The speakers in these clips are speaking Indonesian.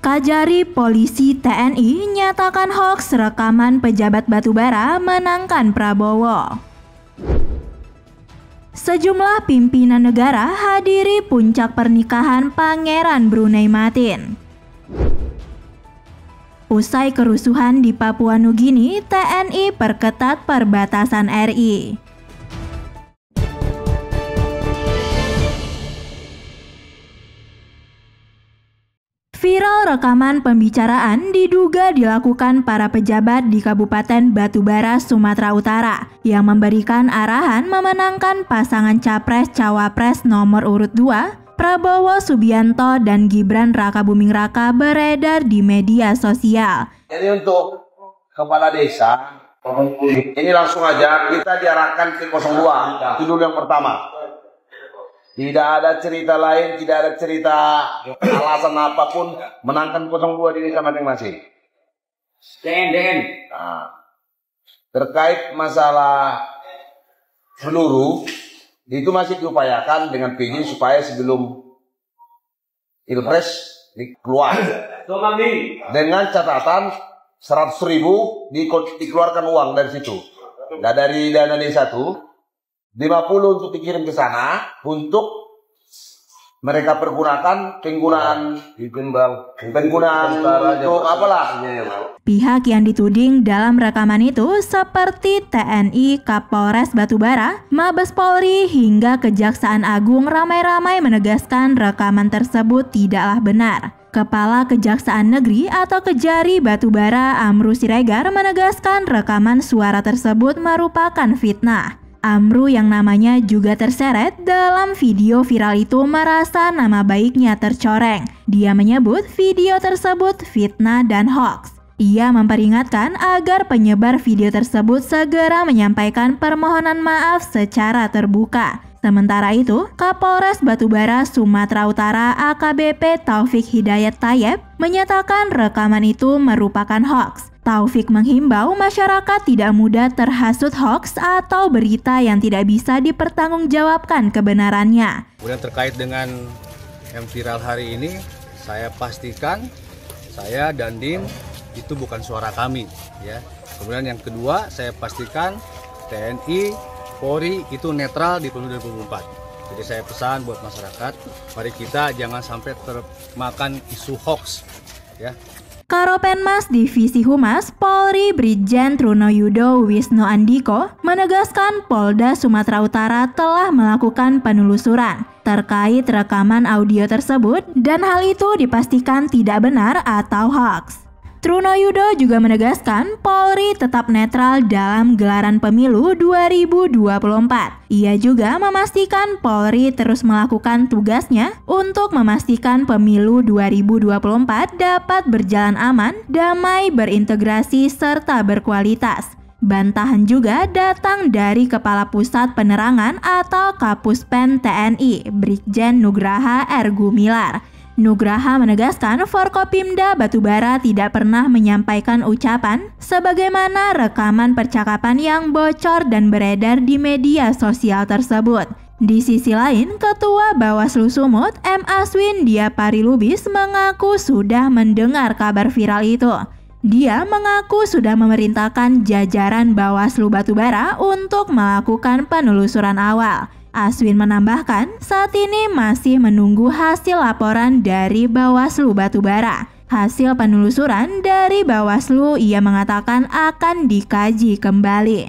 Kajari Polisi TNI nyatakan hoaks rekaman pejabat batubara menangkan Prabowo. Sejumlah pimpinan negara hadiri puncak pernikahan Pangeran Brunei Matin. Usai kerusuhan di Papua Nugini, TNI perketat perbatasan RI. Viral rekaman pembicaraan diduga dilakukan para pejabat di Kabupaten Batubara, Sumatera Utara yang memberikan arahan memenangkan pasangan Capres-Cawapres nomor urut 2, Prabowo Subianto dan Gibran Rakabuming Raka beredar di media sosial. Ini untuk kepala desa, ini langsung aja kita diarahkan ke 02, itu dulu yang pertama. Tidak ada cerita lain, tidak ada cerita alasan apapun menangkan 02 di desa masing-masing. Nah, terkait masalah peluru, itu masih diupayakan dengan PJ supaya sebelum Pilpres dikeluar. Dengan catatan 100.000 dikeluarkan uang dari situ. Nah, dari dana desa itu 50 untuk dikirim ke sana untuk mereka penggunaan untuk apalah. Pihak yang dituding dalam rekaman itu seperti TNI, Kapolres Batubara, Mabes Polri hingga Kejaksaan Agung ramai-ramai menegaskan rekaman tersebut tidaklah benar. Kepala Kejaksaan Negeri atau Kejari Batubara Amru Siregar menegaskan rekaman suara tersebut merupakan fitnah. Amru yang namanya juga terseret dalam video viral itu merasa nama baiknya tercoreng. Dia menyebut video tersebut fitnah dan hoaks. Ia memperingatkan agar penyebar video tersebut segera menyampaikan permohonan maaf secara terbuka. Sementara itu, Kapolres Batubara Sumatera Utara AKBP Taufik Hidayat Tayeb menyatakan rekaman itu merupakan hoaks. Taufik menghimbau masyarakat tidak mudah terhasut hoaks atau berita yang tidak bisa dipertanggungjawabkan kebenarannya. Kemudian terkait dengan yang viral hari ini, saya pastikan saya dan Dim itu bukan suara kami, ya. Kemudian yang kedua, saya pastikan TNI, Polri itu netral di pemilu 2024. Jadi saya pesan buat masyarakat, mari kita jangan sampai termakan isu hoaks, ya. Karopenmas Divisi Humas Polri Brigjen Trunoyudo Wisno Andiko menegaskan Polda Sumatera Utara telah melakukan penelusuran terkait rekaman audio tersebut dan hal itu dipastikan tidak benar atau hoaks. Trunoyudo juga menegaskan Polri tetap netral dalam gelaran pemilu 2024. Ia juga memastikan Polri terus melakukan tugasnya untuk memastikan pemilu 2024 dapat berjalan aman, damai, berintegrasi, serta berkualitas. Bantahan juga datang dari Kepala Pusat Penerangan atau Kapuspen TNI, Brigjen Nugraha R. Gumilar. Nugraha menegaskan Forkopimda Batubara tidak pernah menyampaikan ucapan sebagaimana rekaman percakapan yang bocor dan beredar di media sosial tersebut. Di sisi lain, Ketua Bawaslu Sumut M. Aswin Diaparilubis mengaku sudah mendengar kabar viral itu. Dia mengaku sudah memerintahkan jajaran Bawaslu Batubara untuk melakukan penelusuran awal. Aswin menambahkan, saat ini masih menunggu hasil laporan dari Bawaslu Batubara. Hasil penelusuran dari Bawaslu ia mengatakan akan dikaji kembali.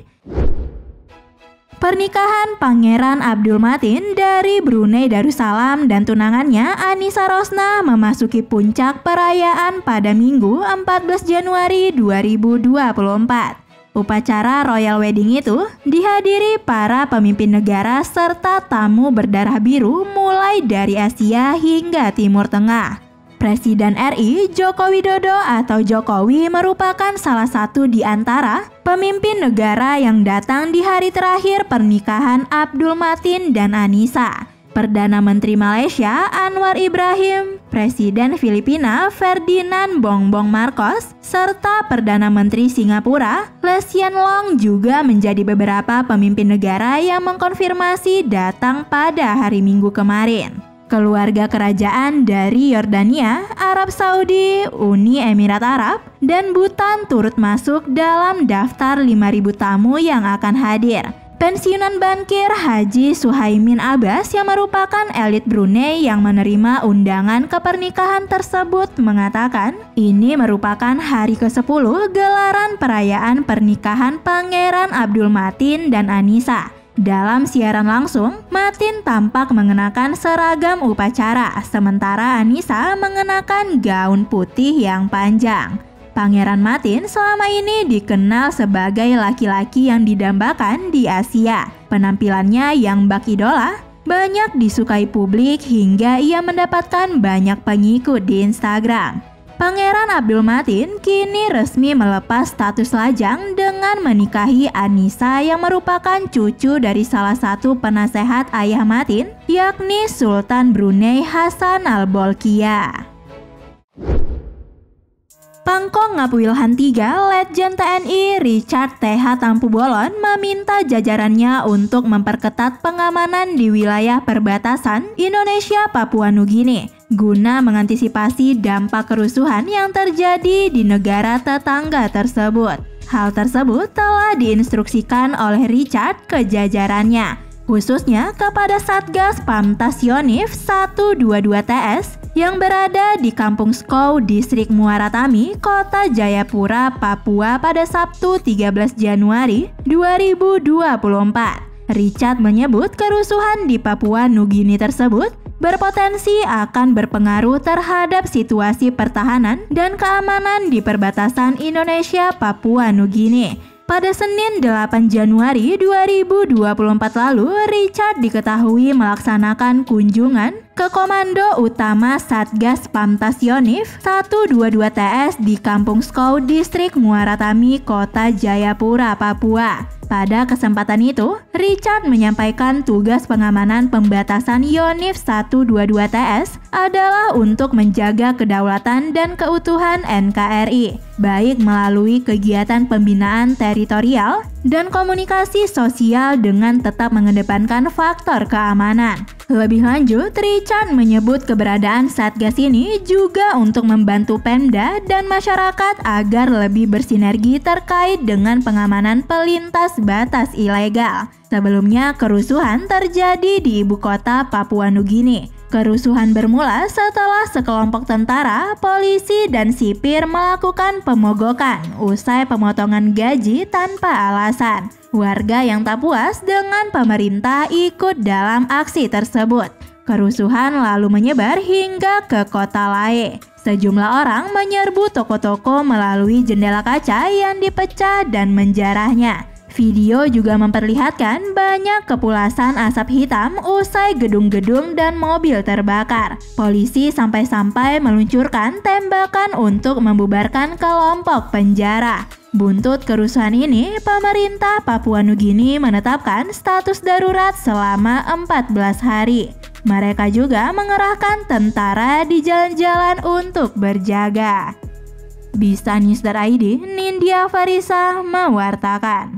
Pernikahan Pangeran Abdul Matin dari Brunei Darussalam dan tunangannya Anissa Rosnah memasuki puncak perayaan pada Minggu 14 Januari 2024. Upacara Royal Wedding itu dihadiri para pemimpin negara serta tamu berdarah biru mulai dari Asia hingga Timur Tengah. Presiden RI Joko Widodo atau Jokowi merupakan salah satu di antara pemimpin negara yang datang di hari terakhir pernikahan Abdul Matin dan Anissa. Perdana Menteri Malaysia Anwar Ibrahim, Presiden Filipina Ferdinand Bongbong Marcos, serta Perdana Menteri Singapura Lee Hsien Loong juga menjadi beberapa pemimpin negara yang mengkonfirmasi datang pada hari Minggu kemarin. keluarga kerajaan dari Yordania, Arab Saudi, Uni Emirat Arab, dan Bhutan turut masuk dalam daftar 5.000 tamu yang akan hadir. Pensiunan bankir Haji Suhaimin Abbas yang merupakan elit Brunei yang menerima undangan ke pernikahan tersebut mengatakan ini merupakan hari ke-10 gelaran perayaan pernikahan Pangeran Abdul Matin dan Anissa. Dalam siaran langsung, Matin tampak mengenakan seragam upacara, sementara Anissa mengenakan gaun putih yang panjang. Pangeran Matin selama ini dikenal sebagai laki-laki yang didambakan di Asia. Penampilannya yang bak idola banyak disukai publik hingga ia mendapatkan banyak pengikut di Instagram. Pangeran Abdul Matin kini resmi melepas status lajang dengan menikahi Anissa yang merupakan cucu dari salah satu penasehat ayah Matin, yakni Sultan Brunei Hassan Al-Bolkiah. Pangkong Ngapuilhan III, Letjen TNI Richard TH Tampu Bolon meminta jajarannya untuk memperketat pengamanan di wilayah perbatasan Indonesia Papua Nugini guna mengantisipasi dampak kerusuhan yang terjadi di negara tetangga tersebut. Hal tersebut telah diinstruksikan oleh Richard ke jajarannya, khususnya kepada Satgas Pamtas Yonif 122 TS yang berada di Kampung Skow, Distrik Muara Tami, Kota Jayapura, Papua pada Sabtu 13 Januari 2024. Richard menyebut kerusuhan di Papua Nugini tersebut berpotensi akan berpengaruh terhadap situasi pertahanan dan keamanan di perbatasan Indonesia Papua Nugini. Pada Senin 8 Januari 2024 lalu, Richard diketahui melaksanakan kunjungan ke Komando Utama Satgas Pamtas Yonif 122 TS di Kampung Skow, Distrik Muara Tami, Kota Jayapura, Papua. Pada kesempatan itu, Richard menyampaikan tugas pengamanan pembatasan Yonif 122 TS adalah untuk menjaga kedaulatan dan keutuhan NKRI, baik melalui kegiatan pembinaan teritorial dan komunikasi sosial dengan tetap mengedepankan faktor keamanan. Lebih lanjut, Richard menyebut keberadaan Satgas ini juga untuk membantu Pemda dan masyarakat agar lebih bersinergi terkait dengan pengamanan pelintas batas ilegal. Sebelumnya, kerusuhan terjadi di ibu kota Papua Nugini. Kerusuhan bermula setelah sekelompok tentara, polisi, dan sipir melakukan pemogokan usai pemotongan gaji tanpa alasan. Warga yang tak puas dengan pemerintah ikut dalam aksi tersebut. Kerusuhan lalu menyebar hingga ke kota Lae. Sejumlah orang menyerbu toko-toko melalui jendela kaca yang dipecah dan menjarahnya. Video juga memperlihatkan banyak kepulasan asap hitam usai gedung-gedung dan mobil terbakar. Polisi sampai-sampai meluncurkan tembakan untuk membubarkan kelompok penjara. Buntut kerusuhan ini, pemerintah Papua Nugini menetapkan status darurat selama 14 hari. Mereka juga mengerahkan tentara di jalan-jalan untuk berjaga. Bisa News.id, Nindya Farisa mewartakan.